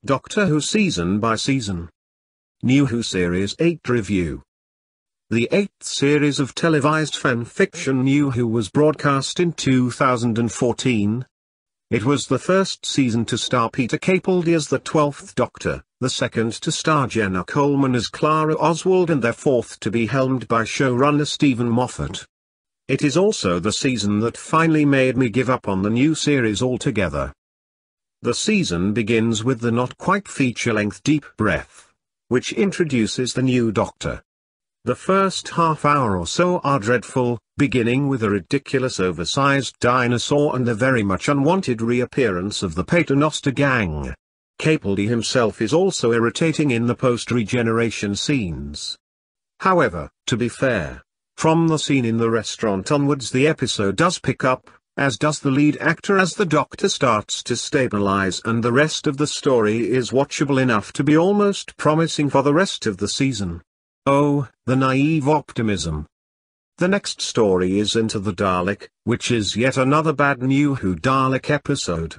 Doctor Who Season by Season. New Who Series 8 Review. The 8th series of televised fan fiction New Who was broadcast in 2014. It was the first season to star Peter Capaldi as the 12th Doctor, the second to star Jenna Coleman as Clara Oswald, and their fourth to be helmed by showrunner Stephen Moffat. It is also the season that finally made me give up on the new series altogether. The season begins with the not quite feature-length Deep Breath, which introduces the new Doctor. The first half hour or so are dreadful, beginning with a ridiculous oversized dinosaur and the very much unwanted reappearance of the Paternoster gang. Capaldi himself is also irritating in the post-regeneration scenes. However, to be fair, from the scene in the restaurant onwards the episode does pick up, as does the lead actor as the Doctor starts to stabilize, and the rest of the story is watchable enough to be almost promising for the rest of the season. Oh, the naive optimism. The next story is Into the Dalek, which is yet another bad New Who Dalek episode.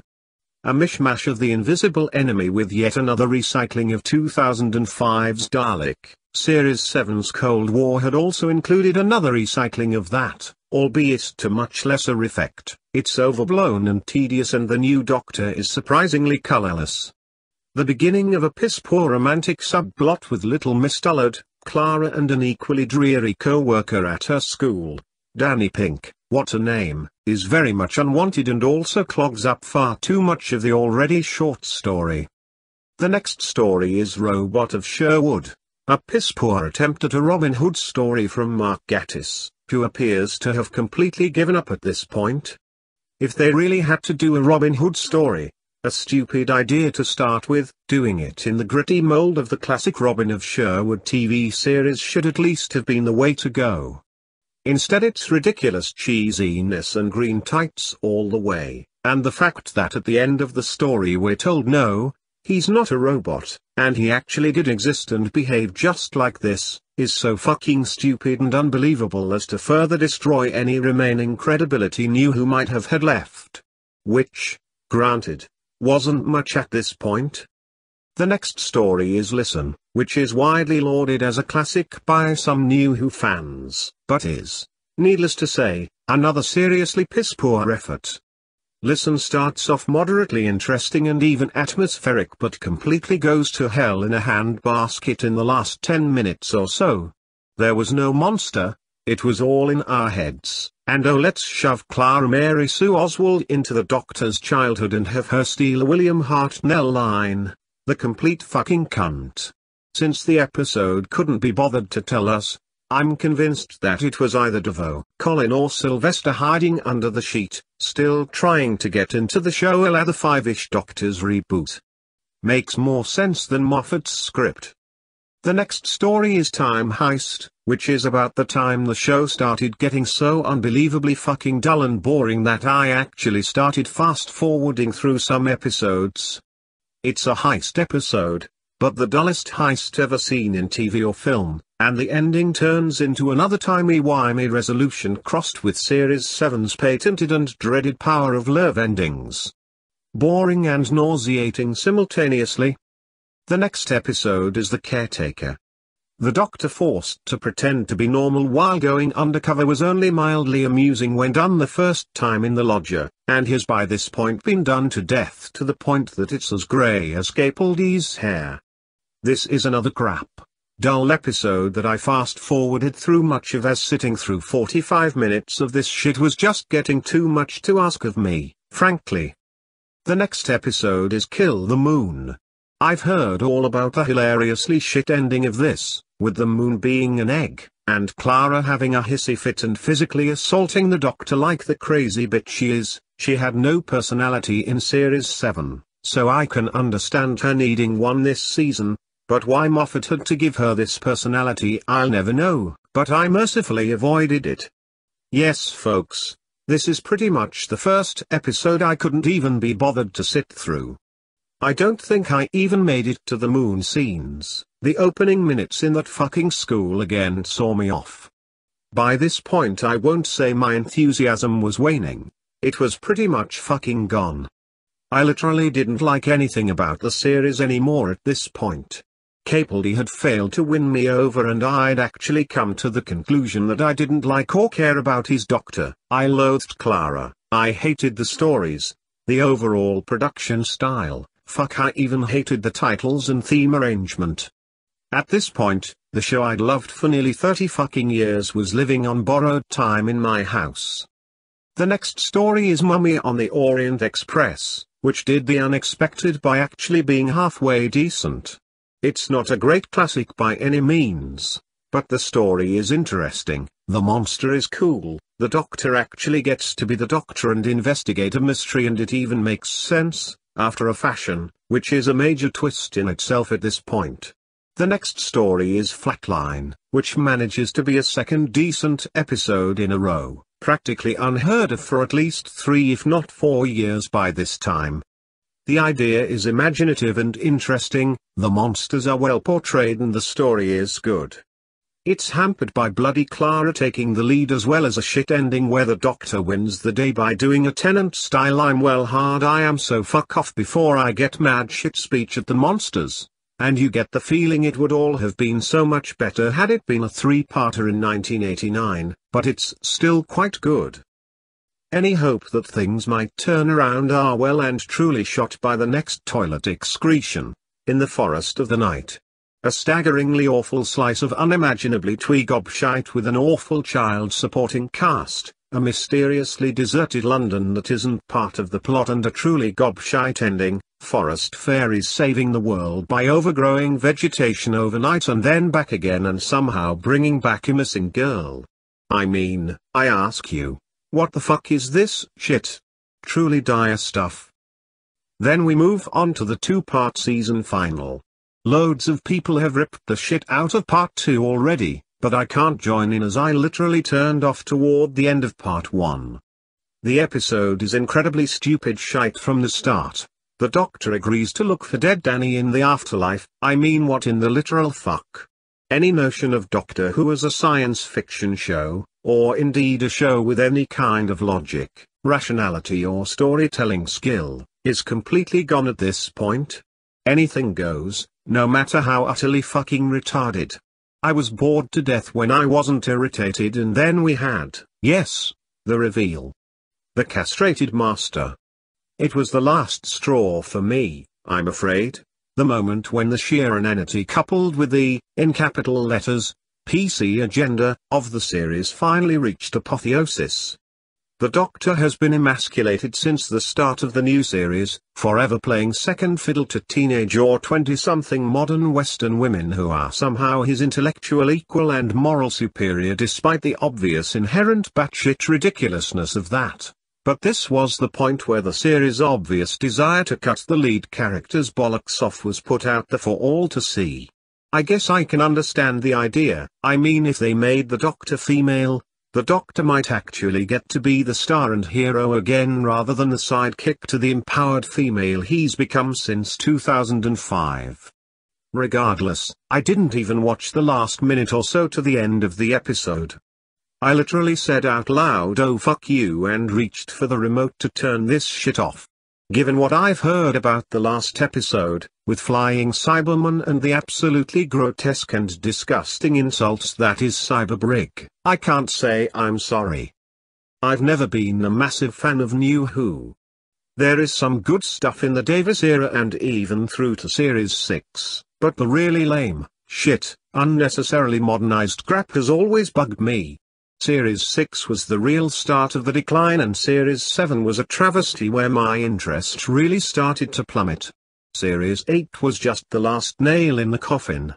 A mishmash of the invisible enemy with yet another recycling of 2005's Dalek. Series 7's Cold War had also included another recycling of that, albeit to much lesser effect. It's overblown and tedious, and the new Doctor is surprisingly colorless. The beginning of a piss-poor romantic subplot with little Miss Dullard, Clara, and an equally dreary co-worker at her school, Danny Pink, what a name, is very much unwanted and also clogs up far too much of the already short story. The next story is Robot of Sherwood, a piss-poor attempt at a Robin Hood story from Mark Gatiss, who appears to have completely given up at this point. If they really had to do a Robin Hood story, a stupid idea to start with, doing it in the gritty mold of the classic Robin of Sherwood TV series should at least have been the way to go. Instead it's ridiculous cheesiness and green tights all the way, and the fact that at the end of the story we're told no, he's not a robot, and he actually did exist and behave just like this, is so fucking stupid and unbelievable as to further destroy any remaining credibility New Who might have had left. Which, granted, wasn't much at this point. The next story is Listen, which is widely lauded as a classic by some New Who fans, but is, needless to say, another seriously piss-poor effort. Listen starts off moderately interesting and even atmospheric, but completely goes to hell in a handbasket in the last 10 minutes or so. There was no monster, it was all in our heads, and oh, let's shove Clara Mary Sue Oswald into the Doctor's childhood and have her steal a William Hartnell line, the complete fucking cunt. Since the episode couldn't be bothered to tell us, I'm convinced that it was either Devo, Colin, or Sylvester hiding under the sheet, still trying to get into the show a la the Five-ish Doctors reboot. Makes more sense than Moffat's script. The next story is Time Heist, which is about the time the show started getting so unbelievably fucking dull and boring that I actually started fast-forwarding through some episodes. It's a heist episode, but the dullest heist ever seen in TV or film, and the ending turns into another timey-wimey resolution crossed with Series 7's patented and dreaded power of love endings. Boring and nauseating simultaneously. The next episode is The Caretaker. The Doctor forced to pretend to be normal while going undercover was only mildly amusing when done the first time in the lodger, and has by this point been done to death to the point that it's as grey as Capaldi's hair. This is another crap, dull episode that I fast-forwarded through much of, as sitting through 45 minutes of this shit was just getting too much to ask of me, frankly. The next episode is Kill the Moon. I've heard all about the hilariously shit ending of this, with the moon being an egg, and Clara having a hissy fit and physically assaulting the Doctor like the crazy bitch she is. She had no personality in Series 7, so I can understand her needing one this season, but why Moffat had to give her this personality I'll never know, but I mercifully avoided it. Yes folks, this is pretty much the first episode I couldn't even be bothered to sit through. I don't think I even made it to the moon scenes. The opening minutes in that fucking school again saw me off. By this point I won't say my enthusiasm was waning. It was pretty much fucking gone. I literally didn't like anything about the series anymore at this point. Capaldi had failed to win me over, and I'd actually come to the conclusion that I didn't like or care about his doctor. I loathed Clara, I hated the stories, the overall production style, fuck, I even hated the titles and theme arrangement. At this point, the show I'd loved for nearly 30 fucking years was living on borrowed time in my house. The next story is Mummy on the Orient Express, which did the unexpected by actually being halfway decent. It's not a great classic by any means, but the story is interesting, the monster is cool, the doctor actually gets to be the doctor and investigate a mystery, and it even makes sense, after a fashion, which is a major twist in itself at this point. The next story is Flatline, which manages to be a second decent episode in a row, practically unheard of for at least 3 if not 4 years by this time. The idea is imaginative and interesting, the monsters are well portrayed and the story is good. It's hampered by bloody Clara taking the lead, as well as a shit ending where the doctor wins the day by doing a Tennant-style "I'm well hard I am so fuck off before I get mad" shit speech at the monsters. And you get the feeling it would all have been so much better had it been a 3-parter in 1989, but it's still quite good. Any hope that things might turn around are well and truly shot by the next toilet excretion, In the Forest of the Night. A staggeringly awful slice of unimaginably twee gobshite with an awful child supporting cast, a mysteriously deserted London that isn't part of the plot, and a truly gobshite ending, forest fairies saving the world by overgrowing vegetation overnight and then back again and somehow bringing back a missing girl. I mean, I ask you, what the fuck is this shit? Truly dire stuff. Then we move on to the 2-part season final. Loads of people have ripped the shit out of part 2 already, but I can't join in as I literally turned off toward the end of part 1. The episode is incredibly stupid shite from the start. The doctor agrees to look for dead Danny in the afterlife. I mean, what in the literal fuck? Any notion of Doctor Who as a science fiction show, or indeed a show with any kind of logic, rationality or storytelling skill, is completely gone at this point. Anything goes, no matter how utterly fucking retarded. I was bored to death when I wasn't irritated, and then we had, yes, the reveal. The castrated master. It was the last straw for me, I'm afraid. The moment when the sheer inanity coupled with the, in capital letters, PC agenda, of the series finally reached apotheosis. The Doctor has been emasculated since the start of the new series, forever playing second fiddle to teenage or 20-something modern Western women who are somehow his intellectual equal and moral superior, despite the obvious inherent batshit ridiculousness of that. But this was the point where the series' obvious desire to cut the lead character's bollocks off was put out there for all to see. I guess I can understand the idea. I mean, if they made the Doctor female, the Doctor might actually get to be the star and hero again rather than the sidekick to the empowered female he's become since 2005. Regardless, I didn't even watch the last minute or so to the end of the episode. I literally said out loud, "Oh fuck you," and reached for the remote to turn this shit off. Given what I've heard about the last episode, with flying Cybermen and the absolutely grotesque and disgusting insults that is Cyberbrig, I can't say I'm sorry. I've never been a massive fan of New Who. There is some good stuff in the Davis era and even through to Series 6, but the really lame, shit, unnecessarily modernized crap has always bugged me. Series 6 was the real start of the decline, and Series 7 was a travesty where my interest really started to plummet. Series 8 was just the last nail in the coffin.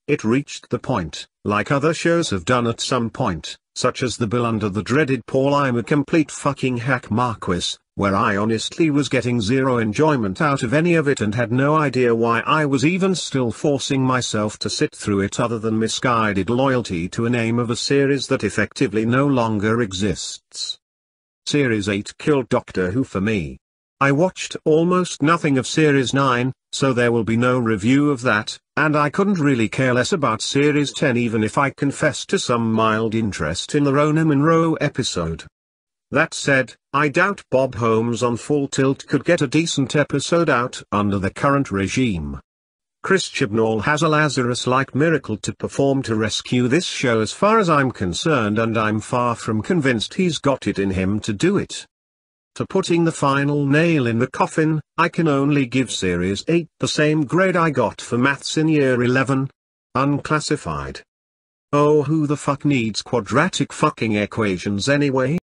It reached the point, like other shows have done at some point, such as The Bill under the dreaded Paul I'm a complete fucking hack Marquis, where I honestly was getting zero enjoyment out of any of it and had no idea why I was even still forcing myself to sit through it other than misguided loyalty to a name of a series that effectively no longer exists. Series 8 killed Doctor Who for me. I watched almost nothing of Series 9, so there will be no review of that, and I couldn't really care less about Series 10 even if I confessed to some mild interest in the Rona Munro episode. That said, I doubt Bob Holmes on Full Tilt could get a decent episode out under the current regime. Chris Chibnall has a Lazarus-like miracle to perform to rescue this show as far as I'm concerned, and I'm far from convinced he's got it in him to do it. To putting the final nail in the coffin, I can only give Series 8 the same grade I got for maths in year 11. Unclassified. Oh, who the fuck needs quadratic fucking equations anyway?